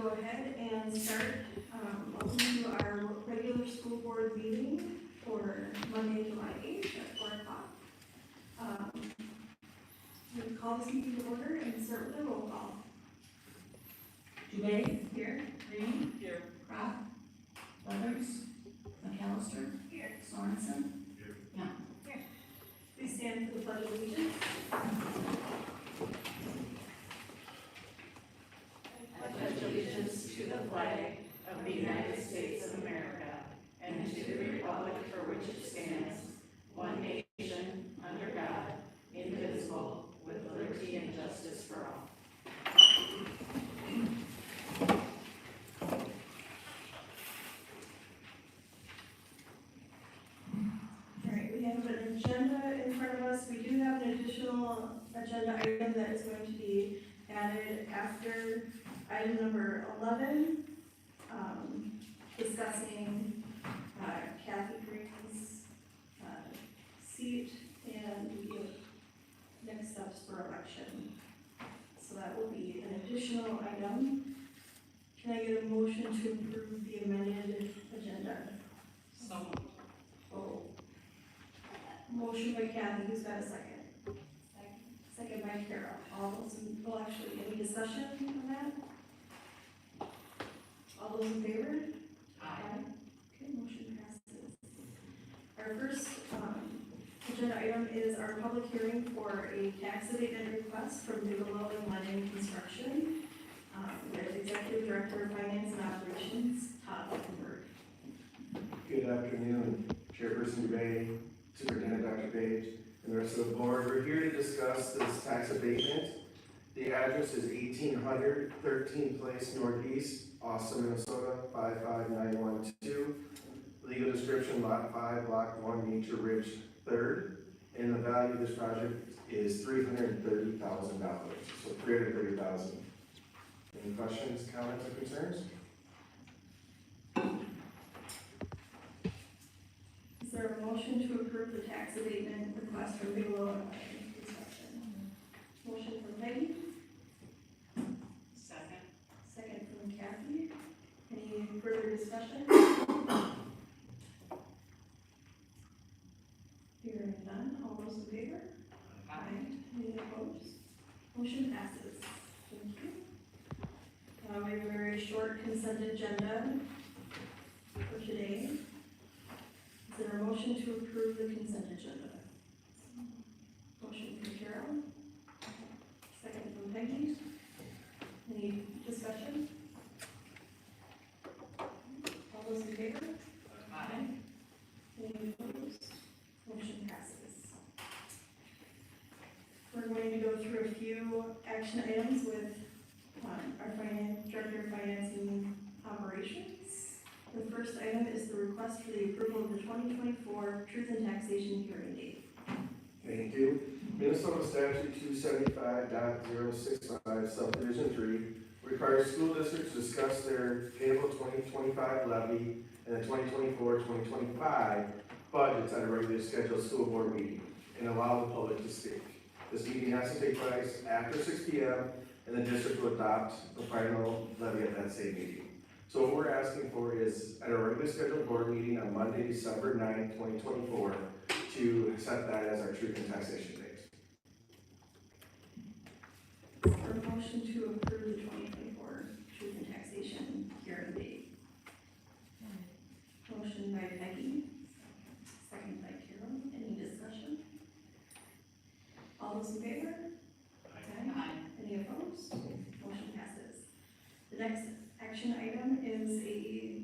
go ahead and start, welcome to our regular school board meeting for Monday, July 8th at 4 o'clock. We'll call this meeting to order and start with a roll call. Dubay, Here. Green, Here. Crop, Weathers, McAllister, Sorensen. Please stand for the pledge of allegiance. I pledge allegiance to the flag of the United States of America and to the republic for which it stands, one nation, under God, indivisible, with liberty and justice for all. All right, we have an agenda in front of us. We do have an additional agenda item that is going to be added after item number 11, discussing Kathy Green's seat and the next steps for election. So that will be an additional item. Can I get a motion to approve the amended agenda? So moved. Oh. Motion by Kathy, who's got a second? Second by Carol. All those, actually, any discussion on that? All those in favor? Aye. Okay, motion passes. Our first, agenda item is our public hearing for a tax abatement request from Bigelow and Lennon Construction. There's Executive Director of Finance and Operations, Todd Wickenberg. Good afternoon, Chairperson Dubay, Superintendent Dr. Page, and the rest of the board. We're here to discuss this tax abatement. The address is 1800 13th Place Northeast, Austin, Minnesota, 55912. Legal description, Lot 5, Block 1, Nature Ridge 3rd. And the value of this project is $330,000, so $330,000. Any questions, comments, or concerns? Is there a motion to approve the tax abatement request from Bigelow and Lennon Construction? Motion from Peggy, Second. second from Kathy. Any further discussion? Hearing none, all those in favor? Aye. Any opposed? Motion passes. Thank you. We have a very short consent agenda for today. Is there a motion to approve the consent agenda? Motion from Carol. Second from Peggy. Any discussion? All those in favor? Aye. Any opposed? Motion passes. We're going to go through a few action items with our Director of Finance and Operations. The first item is the request for the approval of the 2024 Truth in Taxation hearing date. Thank you. Minnesota Statute 275.065 Subdivision 3 requires school districts to discuss their payable 2025 levy and the 2024-2025 budgets at a regularly scheduled school board meeting and allow the public to speak. This meeting has to take place after 6 p.m. and the district will adopt the final levy at that same meeting. So what we're asking for is at a regularly scheduled board meeting on Monday, December 9th, 2024, to set that as our truth and taxation date. Is there a motion to approve the 2024 Truth in Taxation hearing date? Motion by Peggy, second by Carol. Any discussion? All those in favor? Aye. Any opposed? Motion passes. The next action item is a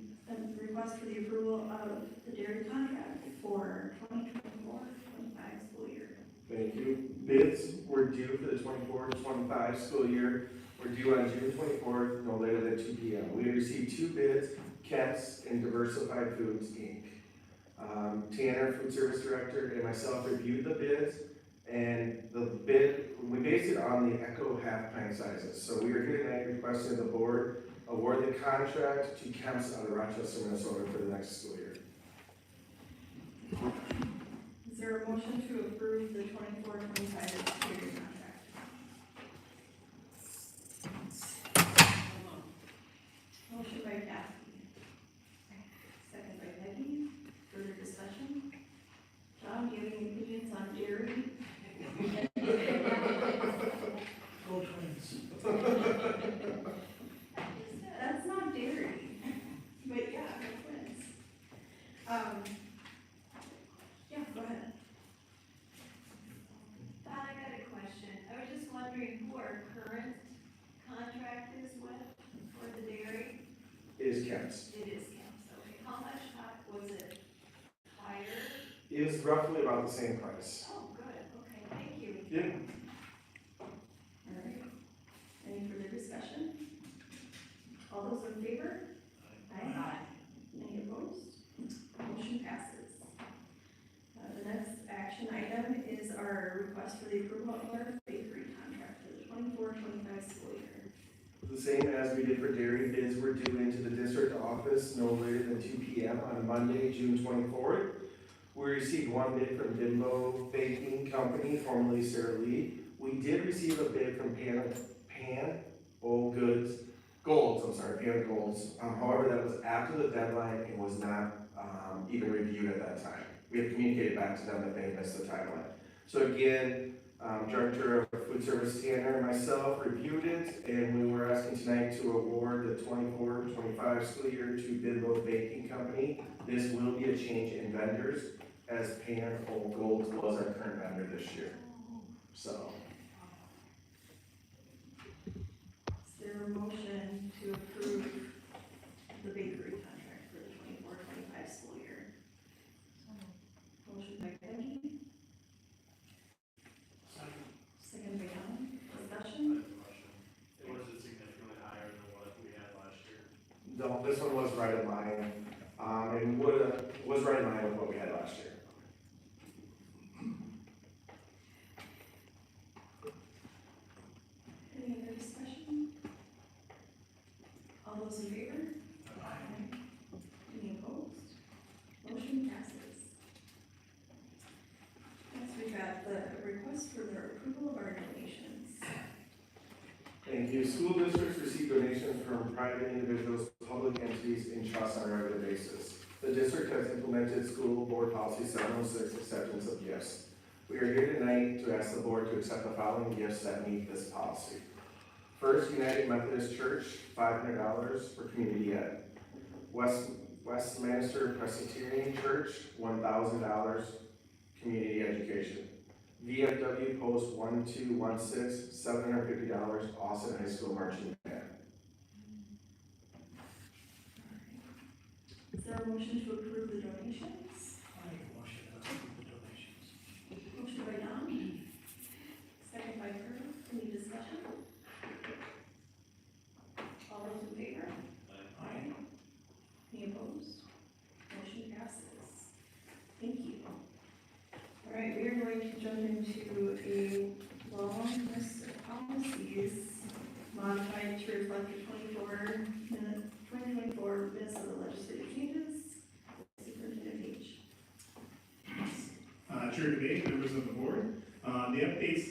request for the approval of the dairy contract for 2024-25 school year. Thank you. Bids were due for the 24-25 school year. We're due on June 24th, no later than 2 p.m. We received 2 bids, Kent's and Diversified Foods, Inc. Tanner, Food Service Director, and myself reviewed the bids, and the bid, we based it on the Echo half pint sizes. So we are here tonight requesting the board award the contract to Kemp's out of Rochester, Minnesota for the next school year. Is there a motion to approve the 24-25 dairy contract? roughly about the same price. Oh, good, okay, thank you. Yeah. All right, any further discussion? All those in favor? Aye. Any opposed? Motion passes. The next action item is our request for the approval of our bakery contract for the 24-25 school year. The same as we did for dairy, bids were due into the district office no later than 2 p.m. on Monday, June 24th. We received one bid from Bimbo Baking Company, formerly Sara Lee. We did receive a bid from Pan Golds. However, that was after the deadline and was not even reviewed at that time. We have communicated back to them that they missed the timeline. So again, Director of Food Service Tanner and myself reviewed it, and we were asking tonight to award the 24-25 school year to Bimbo Baking Company. This will be a change in vendors, as Pan Golds was our current vendor this year. So, Is there a motion to approve the bakery contract for the 24-25 school year? Motion by Becky, second by Don, discussion? Was it significantly higher than what we had last year? no, this one was right in line, and was right in line with what we had last year. Any other discussion? All those in favor? Aye. Any opposed? Motion passes. Next, we've got the request for the approval of our donations. Thank you. School districts receive donations from private individuals, public entities, and trusts on a regular basis. The district has implemented school board policy 706, acceptance of gifts. We are here tonight to ask the board to accept the following gifts that meet this policy. First, United Methodist Church, $500 for community ed. Westminster Presbyterian Church, $1,000, community education. VFW Post 1216, $750, Austin High School marching band. Is there a motion to approve the donations? I make a motion to approve the donations. Motion by Don, second by Kurt, any discussion? All those in favor? Aye. Any opposed? Motion passes. Thank you. All right, we are going to jump into a long list of policies modified to reflect the 2024 Minnesota legislative changes. Superintendent Page. Chair debate, members of the board. The updates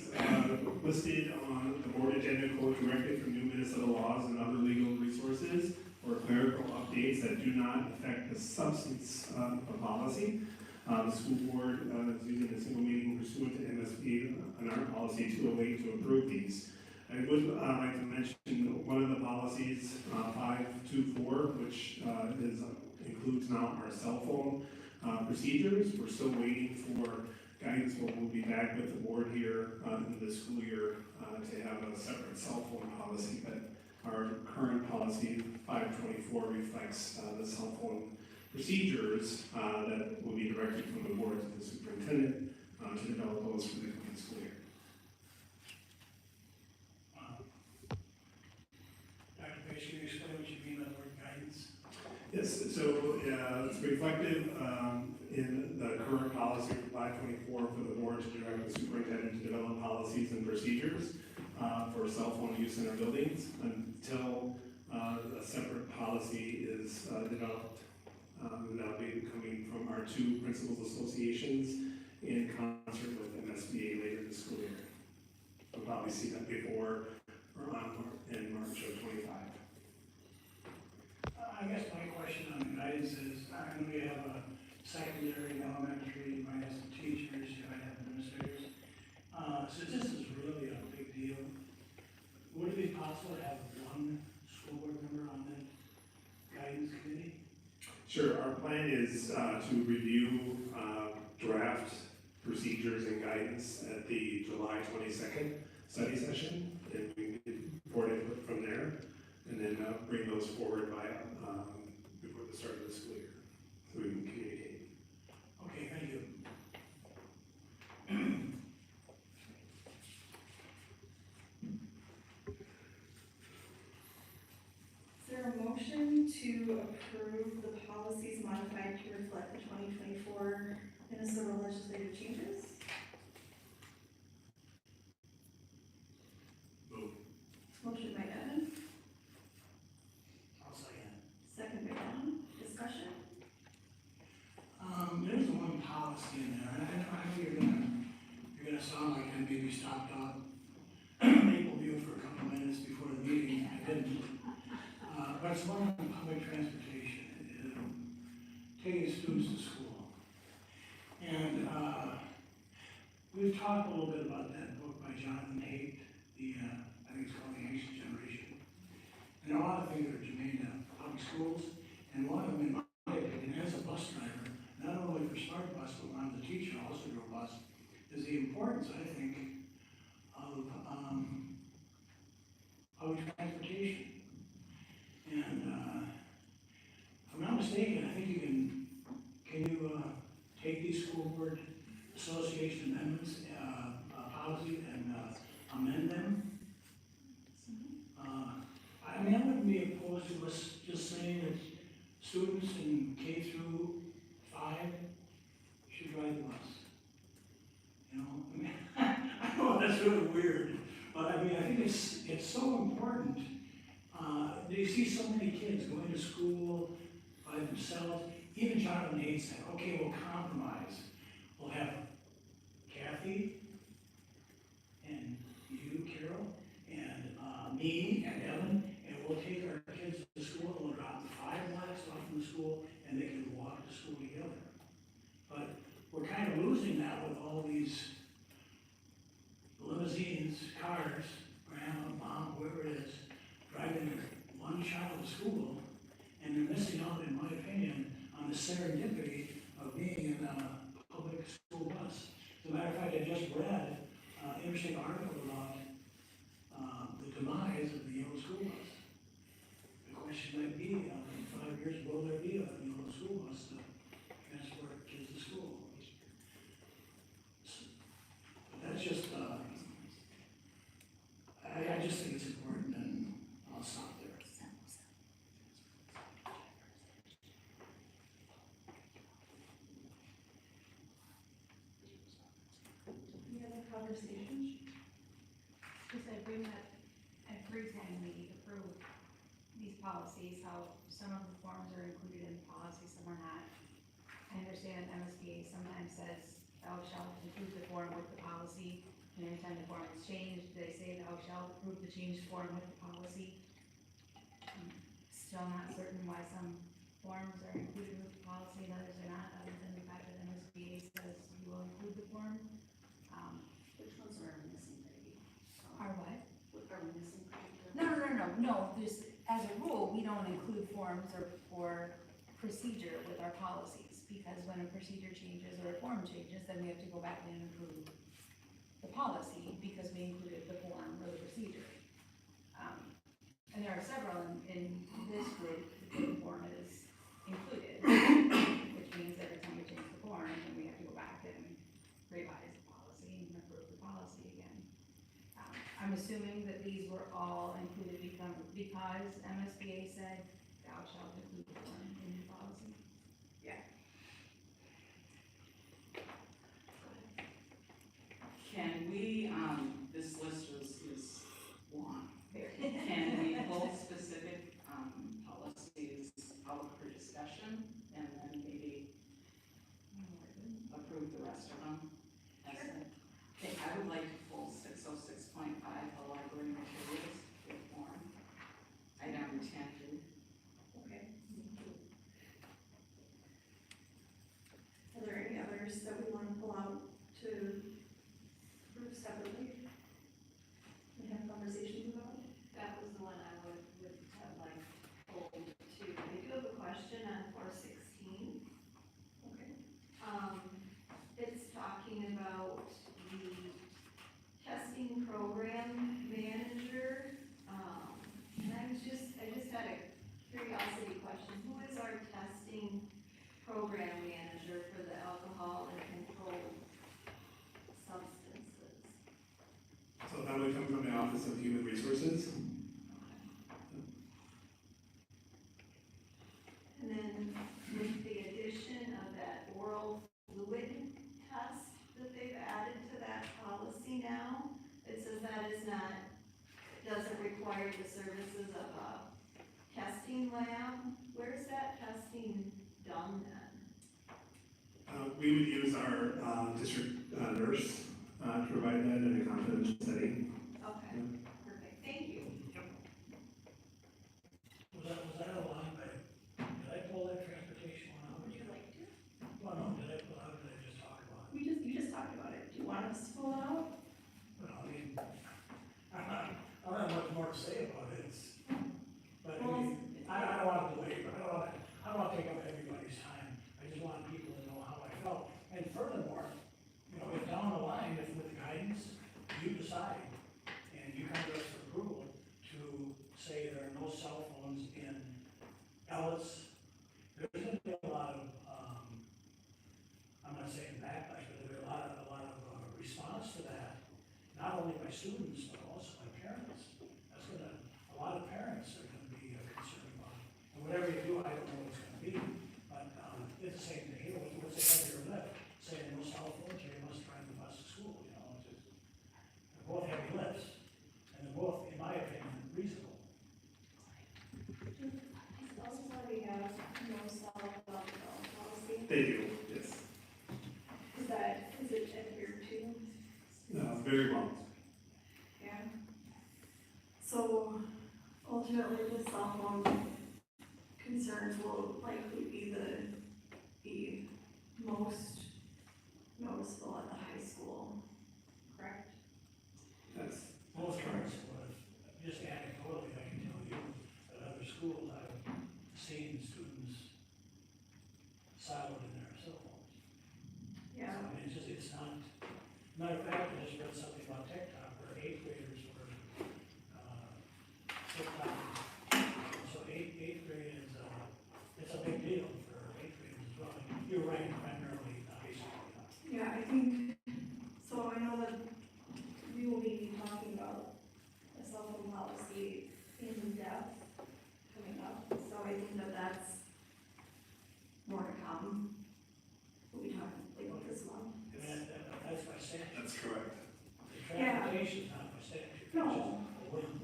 listed on the board agenda quote directly from new Minnesota laws and other legal resources or clerical updates that do not affect the substance of policy. The school board is using a single meeting pursuant to MSB and our policy 208 to approve these. I would like to mention one of the policies, 524, which includes now our cell phone procedures. We're still waiting for guidance, but we'll be back with the board here in the school year to have a separate cell phone policy. But our current policy, 524, reflects the cell phone procedures that will be directed from the board to the superintendent to develop those for the coming school year. Dr. Page, can you explain what you mean by the word guidance? Yes, so it's reflective in the current policy 524 for the board to direct the superintendent to develop policies and procedures for cell phone use in our buildings until a separate policy is developed. That'll be coming from our two principals associations in concert with MSBA later this school year. We'll probably see that before or in March of 25. I guess my question on the guidance is, I know you have a secondary, elementary, you might have some teachers, you might have administrators. Since this is really a big deal, would it be possible to have one school board member on that guidance committee? Sure, our plan is to review draft procedures and guidance at the July 22nd study session, and we can report input from there, and then bring those forward by before the start of the school year, so we can communicate. Okay, thank you. approve the policies modified to reflect the 2024 Minnesota legislative changes. Move. Motion by Evan, I'll second. second by Don, discussion. There's one policy in there, and I know you're gonna sound like I maybe stopped up Maple View for a couple minutes before the meeting, I didn't. But it's one on public transportation, taking students to school. And, we've talked a little bit about that book by Jonathan Haidt, I think it's called The Anxious Generation. And there are a lot of things that are germane to public schools, and one of them, in my opinion, as a bus driver, not only for Smart Bus, but when I was a teacher, I also drove bus, is the importance, I think, of, public transportation. And, if I'm not mistaken, I think you can you, take these school board association amendments, policy and, amend them? I mean, I wouldn't be opposed to us just saying that students in K through 5 should ride the bus. You know, I mean, I know that's really weird, but I mean, I think it's so important. You see so many kids going to school by themselves. Even Jonathan Haidt said, okay, we'll compromise. We'll have Kathy and you, Carol, and me and Ellen, and we'll take our kids to school, and we'll drop them 5 blocks off from the school, and they can walk to school together. But we're kind of losing that with all these limousines, cars, grandma, mom, whoever it is, driving one child to school, and they're missing out, in my opinion, on the serendipity of being in a public school bus. As a matter of fact, I just read an interesting article about the demise of the yellow school bus. The question might be, in 5 years, will there be a yellow school bus to transport kids to school? But that's just, I just think it's important, and I'll stop there. Any other conversations? Because I bring up every time we approve these policies, how some of the forms are included in the policy, some are not. I understand MSBA sometimes says, thou shalt include the form with the policy, and anytime the form is changed, they say thou shalt approve the changed form with the policy. I'm still not certain why some forms are included with the policy and others are not, other than the fact that MSBA says you will include the form. Which ones are missing, maybe? Are what? What are we missing? No, there's, as a rule, we don't include forms or procedure with our policies, because when a procedure changes or a form changes, then we have to go back and include the policy, because we included the form or the procedure. And there are several in this group, the form is included, which means every time we change the form, then we have to go back and revise the policy and approve the policy again. I'm assuming that these were all included because MSBA said thou shalt include the form in your policy. Can we, this list is long. Very. Can we pull specific, policies out for discussion and then maybe approve the rest of them? Okay, I would like to pull 606.5, the library materials reform. Item 10. Okay. Are there any others that we want to pull out to approve separately? And have conversations about? That was the one I would have like pulled to. I do have a question on 416. Okay. It's talking about the testing program manager. And I just had a curiosity question. Who is our testing program manager for the alcohol and controlled substances? So that would come from the Office of Human Resources. says that is not, doesn't require the services of a testing lab. Where's that testing done then? We would use our district nurse to provide that in a confidential setting. Okay, perfect, thank you. Was that a line by, did I pull that transportation one out? Would you like to? Well, no, did I pull out, or did I just talk about it? You just talked about it. Do you want us to pull it out? Well, I mean, I don't have much more to say about it, but I mean, I don't want to delay, but I don't want to take up everybody's time. I just want people to know how I felt. And furthermore, you know, if down the line, if with guidance, you decide, and you come to us for approval to say there are no cell phones in Ellis, there's gonna be a lot of, I'm not saying backlash, but there'll be a lot of response to that, not only by students, but also by parents. A lot of parents are gonna be concerned about it. And whatever you do, I don't know what it's gonna be, but, it's the same thing, you know, what's the heavier lift? Saying no cell phones, or you must drive the bus to school, you know, it's just, they're both heavy lifts, and they're both, in my opinion, reasonable. Also, we have no cell phone policy. They do, yes. Is it adhered to? Very well. Yeah. So ultimately, the cell phone concerns will likely be the most noticeable at the high school, correct? Yes. Most parents would, just anecdotally, I can tell you, at other schools, I've seen students siloed in their cell phones. Yeah. So, I mean, it's not, matter of fact, I just read something about TikTok, where 8th graders were, TikTok, so eighth grade is, it's a big deal for 8th graders as well. You're right, primarily high school. Yeah, I think, so I know that we will be talking about a cell phone policy in depth coming up, so I think that that's more to come. We'll be talking like this month. And that's by statute. That's correct. The transportation's not by statute. No. It's just a whim.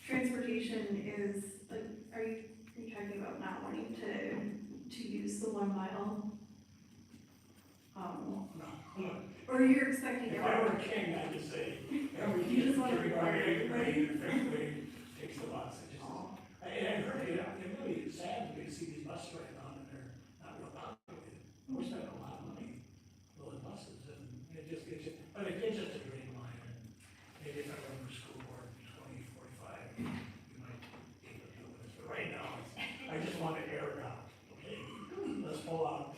Transportation is, like, are you talking about not wanting to use the 1 mile? No. Or you're expecting If I everyone? were a king, I'd just say, every You just want to everybody, require everybody? eighth grade takes the bus. I heard it, it really is sad to see these buses right now, and they're not real populated. We're spending a lot of money building buses, and it just gets you, but it gets just a green line, and maybe if I run for school board in 2045, you might be able to do this, but right now, I just want to air it out, okay? Let's pull out,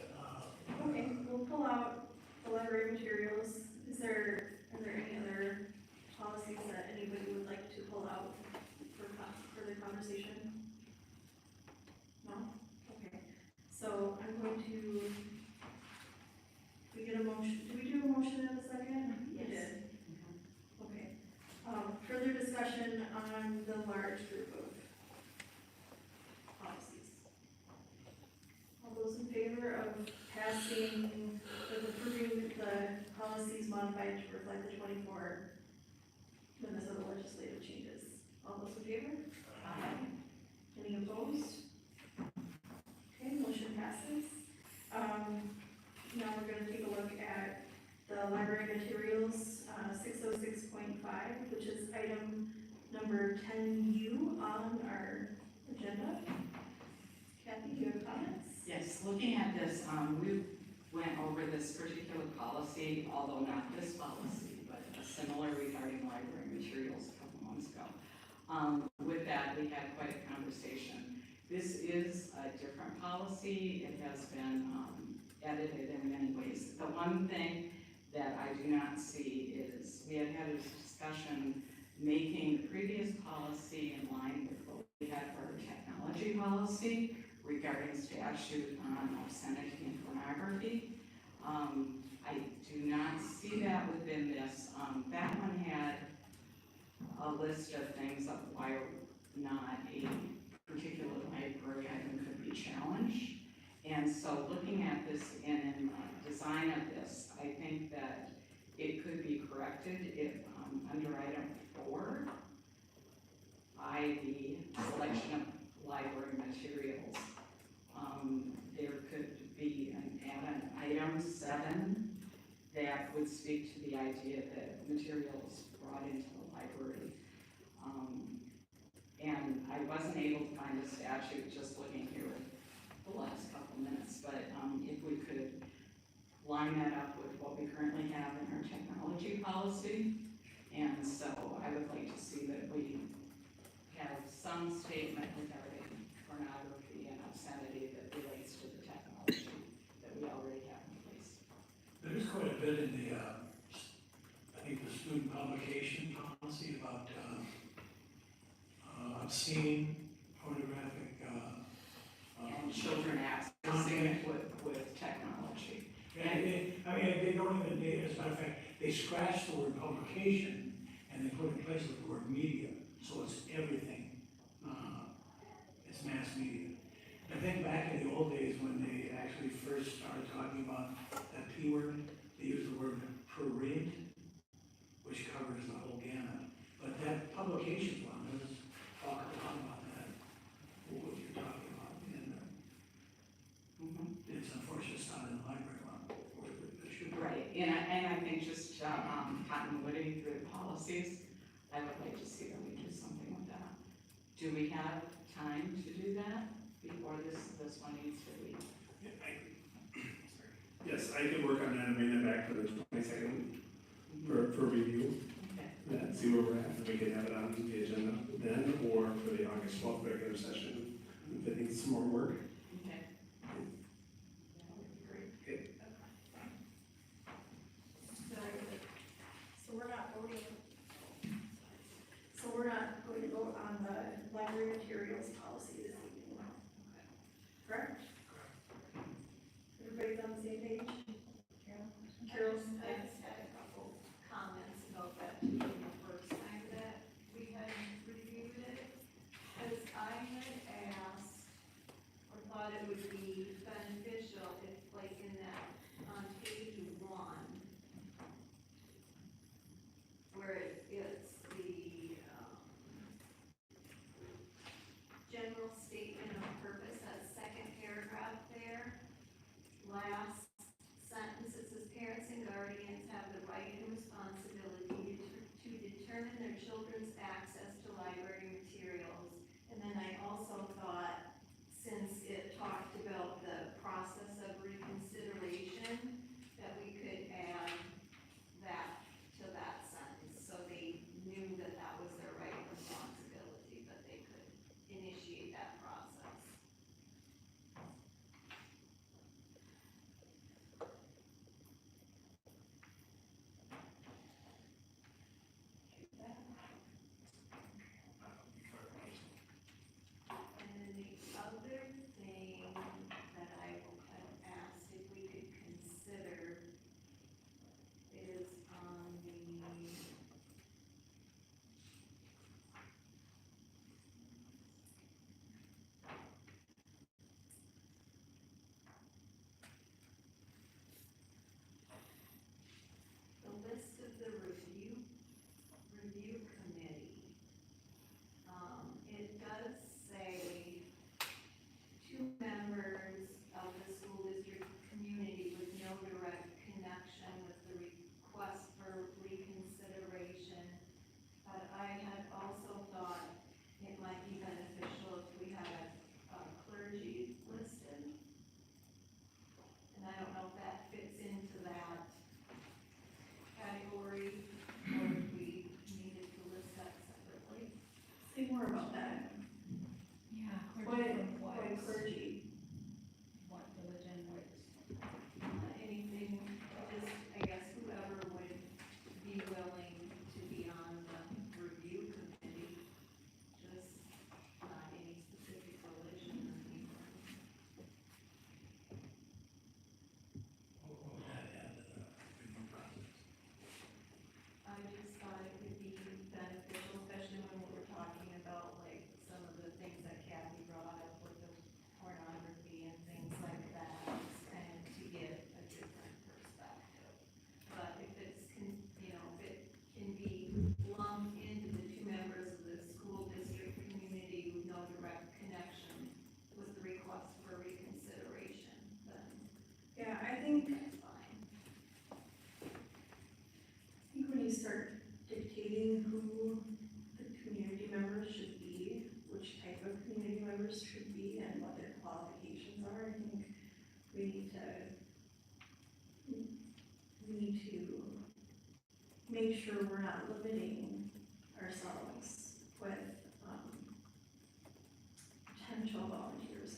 Okay, we'll pull out the library materials. Are there any other policies that anybody would like to pull out for the conversation? No? Okay, so I'm going to, we get a motion, did we do a motion in a second? We did. Okay, further discussion on the large group of policies. All those in favor of passing, of approving the policies modified to reflect the 24 Minnesota legislative changes? All those in favor? Aye. Any opposed? Okay, motion passes. Now we're gonna take a look at the library materials, 606.5, which is item number 10U on our agenda. Kathy, do you have comments? Yes, looking at this, we went over this particular policy, although not this policy, but a similar regarding library materials a couple months ago. With that, we had quite a conversation. This is a different policy. It has been edited in many ways. The one thing that I do not see is, we had a discussion making the previous policy in line with what we had for our technology policy regarding statute on obscenity and pornography. I do not see that within this. That one had a list of things of why not a particular library item could be challenged. And so looking at this in design of this, I think that it could be corrected if, under item 4, by the selection of library materials, there could be an item 7 that would speak to the idea that materials brought into the library. And I wasn't able to find a statute, just looking here the last couple minutes, but if we could line that up with what we currently have in our technology policy. And so I would like to see that we have some statement regarding pornography and obscenity that relates to the technology that we already have in place. There's quite a bit in the, I think the student publication policy about, obscene, pornographic, And children accessing it with technology. they don't even, as a matter of fact, they scratch the word publication and they put in place of the word media, so it's everything. It's mass media. I think back in the old days when they actually first started talking about that P word, they used the word print, which covers the whole gamut. But that publications one, does talk a lot about that, what you're talking about, and it's unfortunate it's not in the library one, or it should be. Right, and I think just continuity through the policies, I would like to see that we do something with that. Do we have time to do that before this one needs to be? Yes, I can work on that and bring that back for the 22nd for review. Okay. And see where we're at, and we can have it on the agenda then, or for the August 12th regular session, if it needs some more work. Okay. That would be great. So we're not voting, going to vote on the library materials policy this evening, correct? Everybody's on the same page? Carol's, I just had a couple comments about that too, the first time that we had reviewed it. Because I had asked, or thought it would be beneficial if, like, in that, on page 1, where it's the, start dictating who the community members should be, which type of community members should be, and what their qualifications are, I think we need to make sure we're not limiting ourselves with, potential volunteers.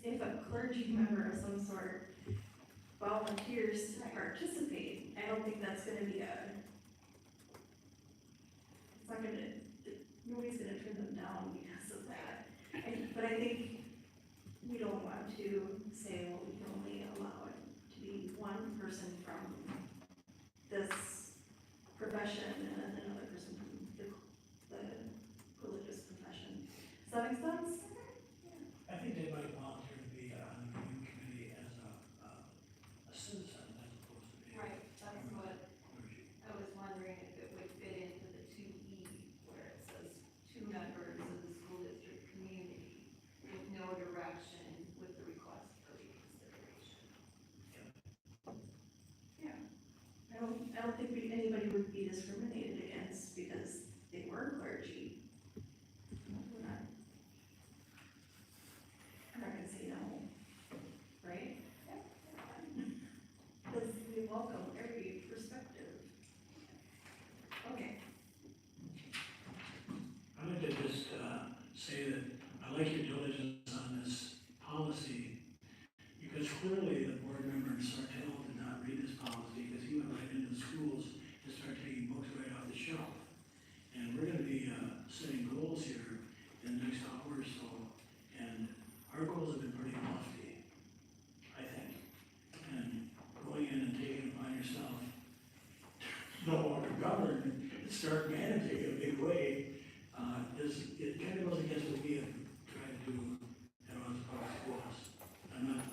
If a clergy member of some sort volunteers to participate, I don't think that's gonna be nobody's gonna turn them down because of that. But I think we don't want to say, well, we can only allow it to be one person from this profession and then another person from the religious profession. Does that make sense? I think they might volunteer to be on the review committee as a citizen as opposed to being. Right, that's what clergy. I was wondering if it would fit into the 2E, where it says 2 members of the school district community with no direction with the request for reconsideration. Yeah. I don't think anybody would be discriminated against because they were clergy. We're not gonna say no, right? Because we welcome every perspective. Okay. I'd like to just say that I like your diligence on this policy, because clearly the board member in Sartell did not read this policy, because he went right into the schools and started taking books right off the shelf. And we're gonna be setting goals here in the next hour or so, and our goals have been pretty lofty, I think. And going in and taking it upon yourself, no longer govern, and start managing in a big way, it kind of goes against what we have tried to do at Owens Park Schools. I'm not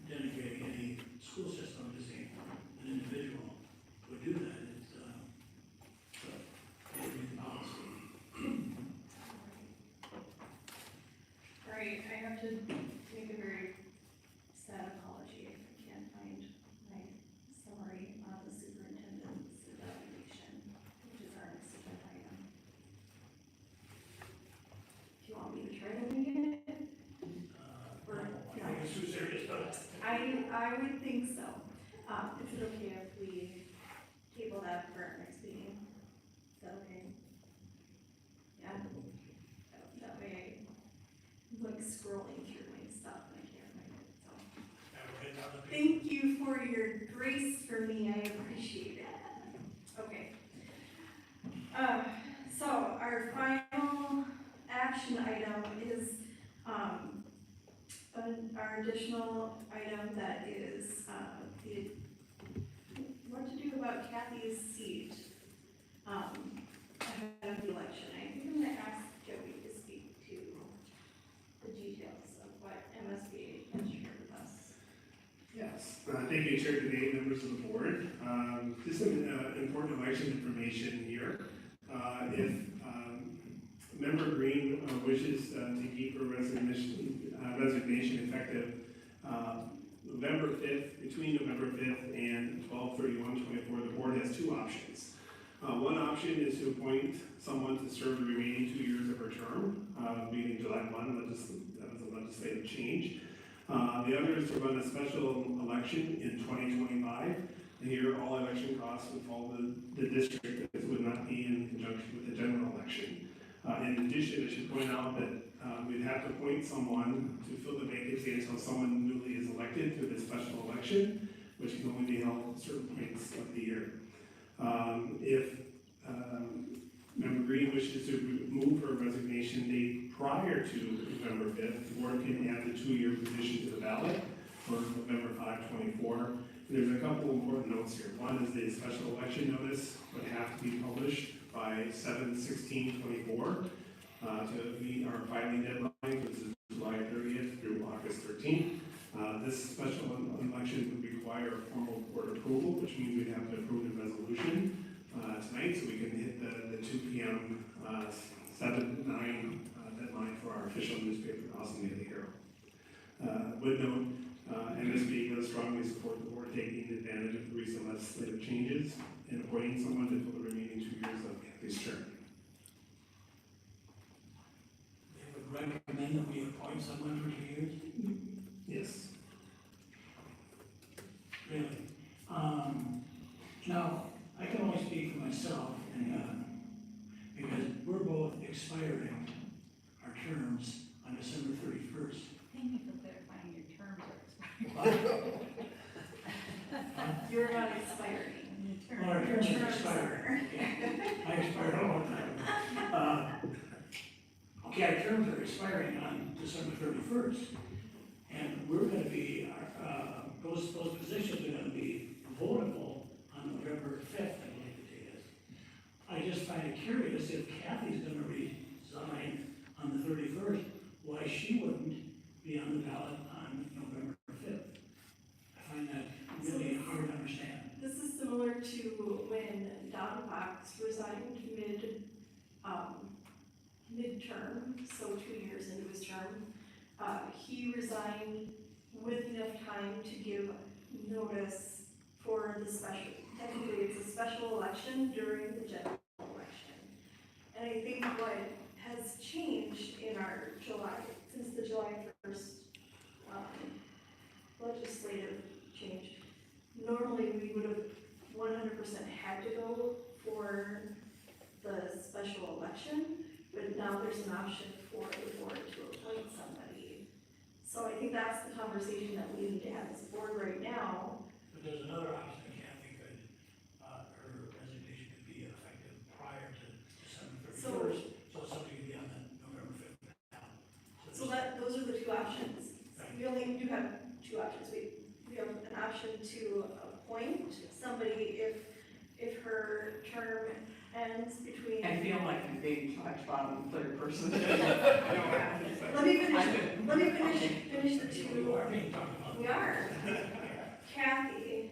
denigrating any school system, I'm just saying an individual would do that, it's, the policy. All right, I have to make a very sad apology if I can't find my summary on the superintendent's evaluation, which is our next agenda item. Do you want me to try to read it? Or, I think it's too serious, but. I would think so. Is it okay if we table that for our next meeting? Is that okay? Yeah? That way I'm like scrolling through my stuff and I can't find it, so. Thank you for your grace for me, I appreciate it. Okay. So our final action item is, our additional item that is, what to do about Kathy's seat, ahead of the election. I think I'm gonna ask Joey to speak to the details of what MSBA has shared with us. Yes, thank you, Chair Debate, members of the board. Just some important election information here. If Member Green wishes to keep her resignation effective November 5th, between November 5th and 12/31/24, the board has 2 options. One option is to appoint someone to serve the remaining 2 years of her term, beginning July 1, that was a legislative change. The other is to run a special election in 2025. And here, all election costs would fall to the district, as would not be in conjunction with the general election. In addition, I should point out that we'd have to appoint someone to fill the vacancy until someone newly is elected to the special election, which can only be held at certain points of the year. If Member Green wishes to move her resignation date prior to November 5th, the board can add the 2-year position to the ballot for November 5, 24. There's a couple important notes here. One is the special election notice would have to be published by 7/16/24 to meet our filing deadline, which is July 30th through August 13th. This special election would require a formal board approval, which means we'd have to approve the resolution tonight, so we can hit the 2 p.m. 7/9 deadline for our official newspaper, Austin Daily Herald. Would note, MSB does strongly support the board taking advantage of the recent legislative changes and appointing someone to fill the remaining 2 years of Kathy's term. They would recommend that we appoint someone for 2 years? Yes. Really? Now, I can only speak for myself, and, because we're both expiring our terms on December 31st. Thank you for clarifying your terms are expiring. You're not expiring. Well, our terms Terms are expiring. are. Yeah. I expired a long time ago. Okay, our terms are expiring on December 31st, and we're gonna be, those positions are gonna be votable on November 5th, I believe the date is. I just find it curious if Kathy's gonna resign on the 31st, why she wouldn't be on the ballot on November 5th. I find that really hard to understand. This is similar to when Don Fox resigned midterm, so 2 years into his term. He resigned with enough time to give notice for the special, technically it's a special election during the general election. And I think what has changed in our since the July 1st legislative change, normally we would have 100% had to go for the special election, but now there's an option for the board to appoint somebody. So I think that's the conversation that we need to have as a board right now. But there's another option, Kathy could, her resignation could be effective prior to December 31st, so somebody could be on the November 5th ballot. So those are the two options. We only do have two options. We have an option to appoint somebody if her term ends between. I feel like I'm being talked about in third person. Let me finish the two. You are being talked about. We are. Kathy,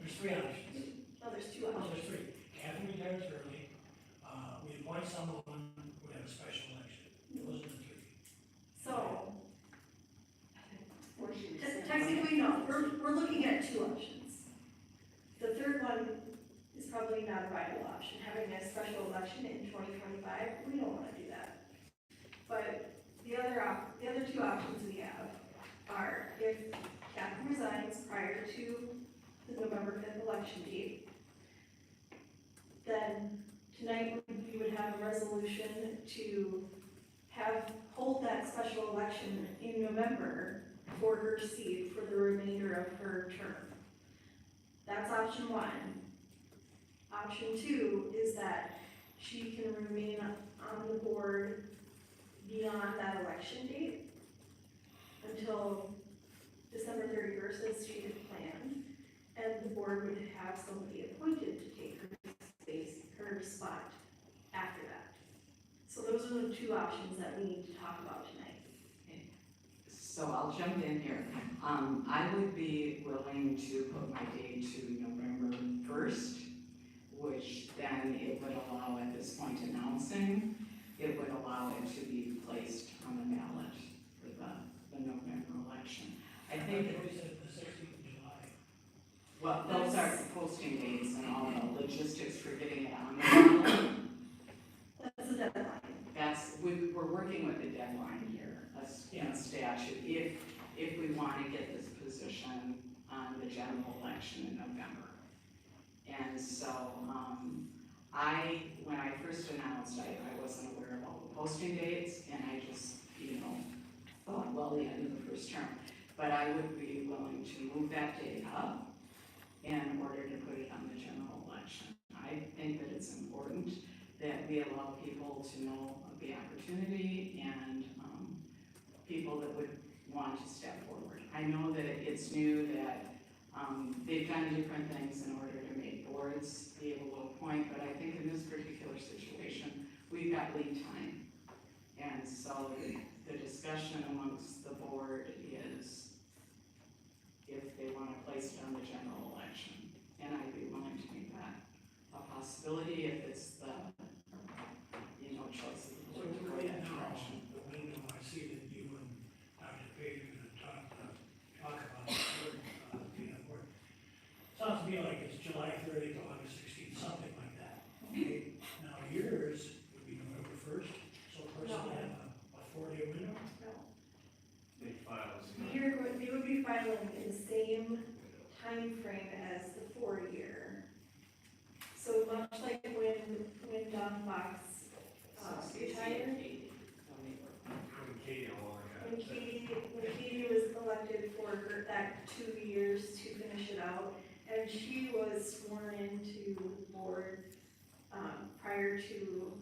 There's three options. no, there's two Oh, options. there's three. Kathy retires early, we appoint someone, we have a special election. Those are the three. So, Or she rescinds. technically, no, we're looking at two options. The third one is probably not a viable option, having a special election in 2025, we don't wanna do that. But the other two options we have are if Kathy resigns prior to the November 5th election date, then tonight we would have a resolution to hold that special election in November for her seat for the remainder of her term. That's option one. Option two is that she can remain on the board beyond that election date until December 31st as she had planned, and the board would have somebody appointed to take her spot after that. So those are the two options that we need to talk about tonight. So I'll jump in here. I would be willing to put my date to November 1st, which then it would allow at this point announcing, it would allow it to be placed on the ballot for the November election. I think, We said the 16th of July. well, those are the posting dates and all the logistics for getting it on the ballot. That's the deadline. We're working with a deadline here, a statute, if we want to get this position on the general election in November. And so, when I first announced, I wasn't aware of all the posting dates, and I just, thought, well, the end of the first term. But I would be willing to move that date up in order to put it on the general election. I think that it's important that we allow people to know of the opportunity and people that would want to step forward. I know that it's new that they've done different things in order to make boards be able to appoint, but I think in this particular situation, we've got lead time. And so the discussion amongst the board is if they want to place it on the general election. And I'd be willing to make that a possibility if it's the, choice of the So board to go right that now, direction. I see that you and Dr. Page are gonna talk about the board, being on board. Sounds to me like it's July 30th to August 16th, something like that. like when Don Fox, retired, when Katie was elected for her, that 2 years to finish it out, and she was sworn into the board, prior to.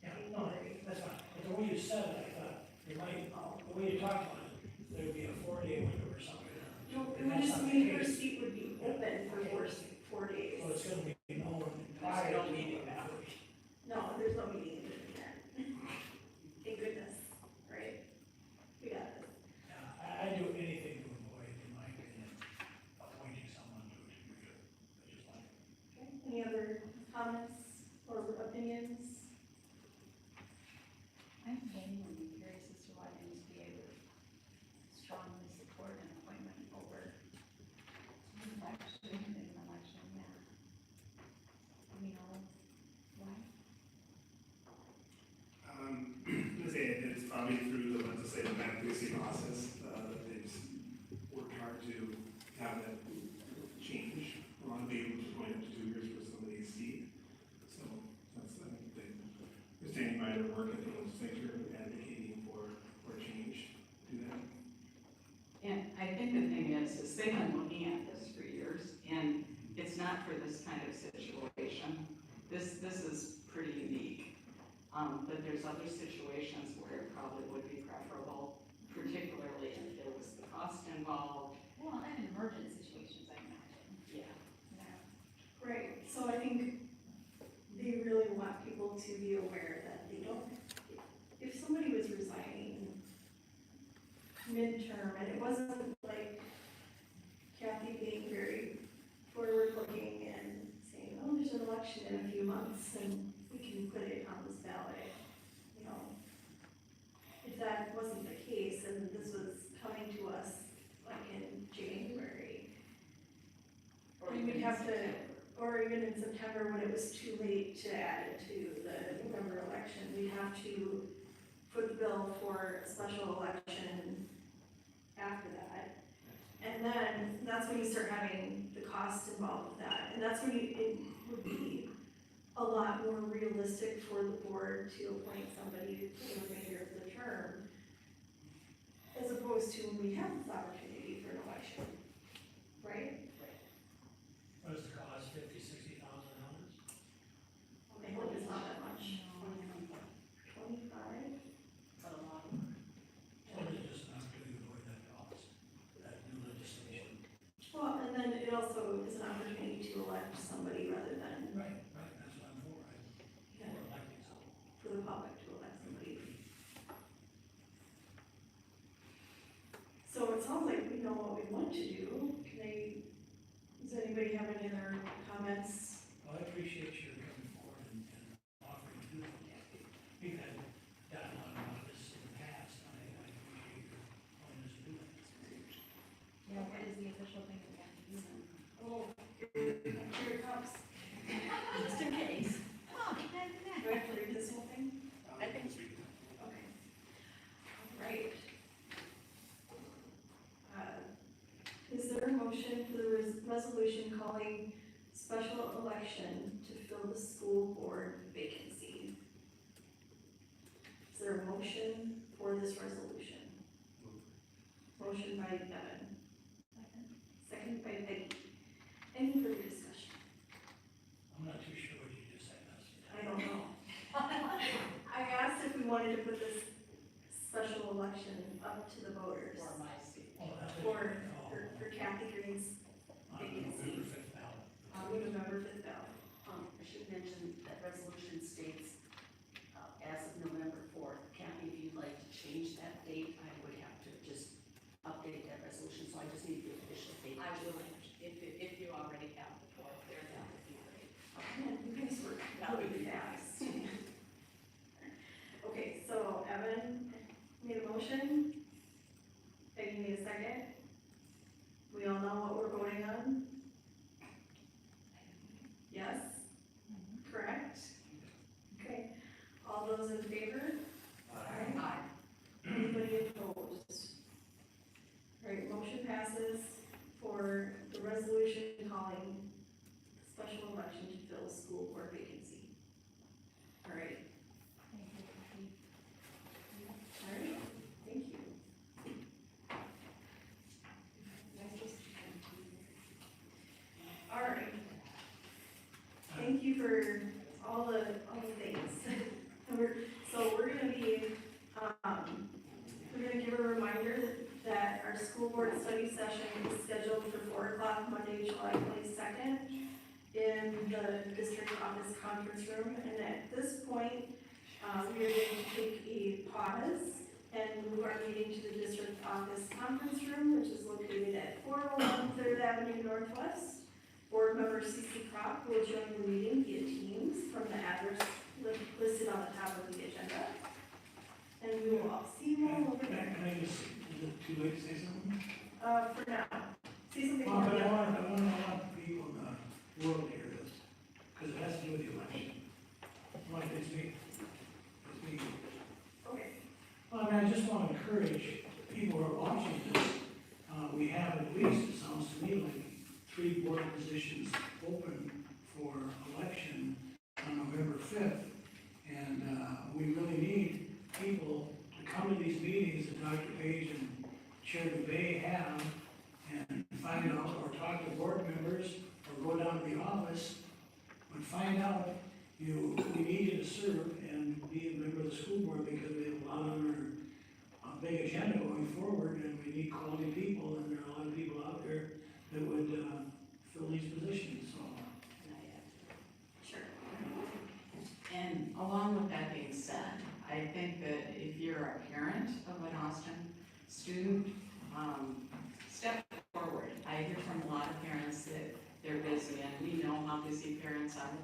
Yeah, no, that's fine, but the way you said it, I thought, you might, the way you talked about it, there would be a 4-day window or something. No, it And would that's just not the mean her case. seat would be open for 4 days. So it's gonna be no prior to meeting that week. No, there's no meeting in between that. Thank goodness, right? We got this. Yeah, I do anything to avoid, in my opinion, appointing someone to it, because I just like. Okay, any other comments or opinions? I'm genuinely curious as to why MSBA would strongly support an appointment over an election, yeah. Do we know why? I say it's probably through the legislative advocacy process, that they've worked hard to have that change. A lot of people just going up to 2 years for somebody's seat. So that's, I think, they're standing by their work at the legislature, advocating for change, do that. And I think the thing is they've been looking at this for years, and it's not for this kind of situation. This is pretty unique. But there's other situations where it probably would be preferable, particularly if there was the cost involved. Well, and in emergent situations, I imagine. Yeah. Yeah. Right, so I think they really want people to be aware that they don't, if somebody was resigning midterm, and it wasn't like Kathy being very forward-looking and saying, oh, there's an election in a few months, and we can put it on this ballot, you know. If that wasn't the case, and this was coming to us like in January, Or we even would have to, September. or even in September when it was too late to add it to the November election, we'd have to put the bill for a special election after that. And then, that's when you start having the cost involved with that, and that's when it would be a lot more realistic for the board to appoint somebody for the remainder of the term, as opposed to when we have this opportunity for an election, right? What is the cost, $50,000-$60,000? I hope it's not that much. 25? But a lot of So it's just an opportunity to avoid that cost, that new legislation. Well, and then it also is an opportunity to elect somebody rather than Right, that's what I'm for, for electing someone. for the public to elect somebody. So it sounds like we know what we want to do. Does anybody have any other comments? Well, I appreciate your coming forward and offering to do that, Kathy. We've had done a lot of this in the past, and I appreciate your willingness to do that. Yeah, what is the official thing that we have to do then? Oh, here it comes. Just in case. Oh, can I do that? Do I have to read this whole thing? I think Okay. All right. Is there a motion for the resolution calling special election to fill the school board vacancy? Is there a motion for this resolution? Motion by Evan. Second by Peggy. Any further discussion? I'm not too sure what you just said, I don't know. I asked if we wanted to put this special election up to the voters. for my seat. Oh, that's For, what for Kathy Green's on November 5th ballot. November 5th ballot. I should mention that resolution states, as of November 4th. Kathy, if you'd like to change that date, I would have to just update that resolution, so I just need the official date. I will, if you already have the fourth there, that would be great. Man, you guys were really fast. Okay, so Evan made a motion. Peggy made a second. We all know what we're board vacancy. All right, Thank you, Kathy. all right, thank you. All right. Thank you for all the things. We're gonna be, we're gonna give a reminder that our school board study session is scheduled for 4 o'clock Monday, July 22nd in the district office conference room. And at this point, we are going to take a pause and move our meeting to the district office conference room, which is located at 401 3rd Avenue Northwest. Board member CC Crop will join the meeting via Teams from the address listed on the top of the agenda. And we will all see you all over there. Can I just, is it too late to say something? For now, say something Well, more. but I want people in the world to hear this, because it has to do with the election. Like, it's me. It's me. Okay. Well, I mean, I just want to encourage people who are watching this. We have at least, it sounds to me like, 3 board positions open for election on November 5th. And we really need people to come to these meetings that Dr. Page and Chair Dubay have and find out, or talk to board members, or go down to the office, but find out we need you to serve and be a member of the school board, because we have a lot on our big agenda going forward, and we need quality people, and there are a lot of people out there that would fill these positions, so. Sure. And along with that being said, I think that if you're a parent of an Austin student, step forward. I hear from a lot of parents that they're busy, and we know how busy parents are.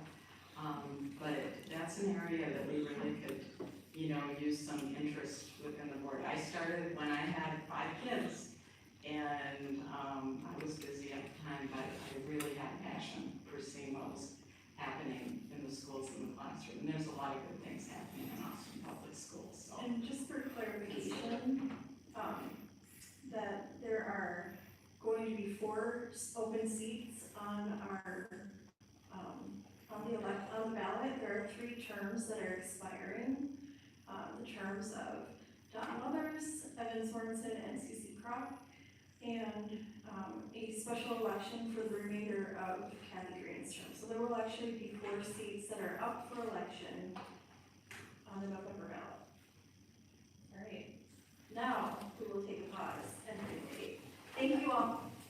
But that's an area that we really could, use some interest within the board. I started when I had 5 kids, and I was busy at the time, but I really had a passion for seeing what was happening in the schools and the classroom. And there's a lot of good things happening in Austin Public Schools, so. And just for clarification, that there are going to be 4 open seats on our, on the ballot. There are 3 terms that are expiring. The terms of Don Mothers, Evan Sorensen, and CC Crop, and a special election for the remainder of Kathy Green's term. So there will actually be 4 seats that are up for election on the November ballot. All right, now we will take a pause and take a debate. Thank you all.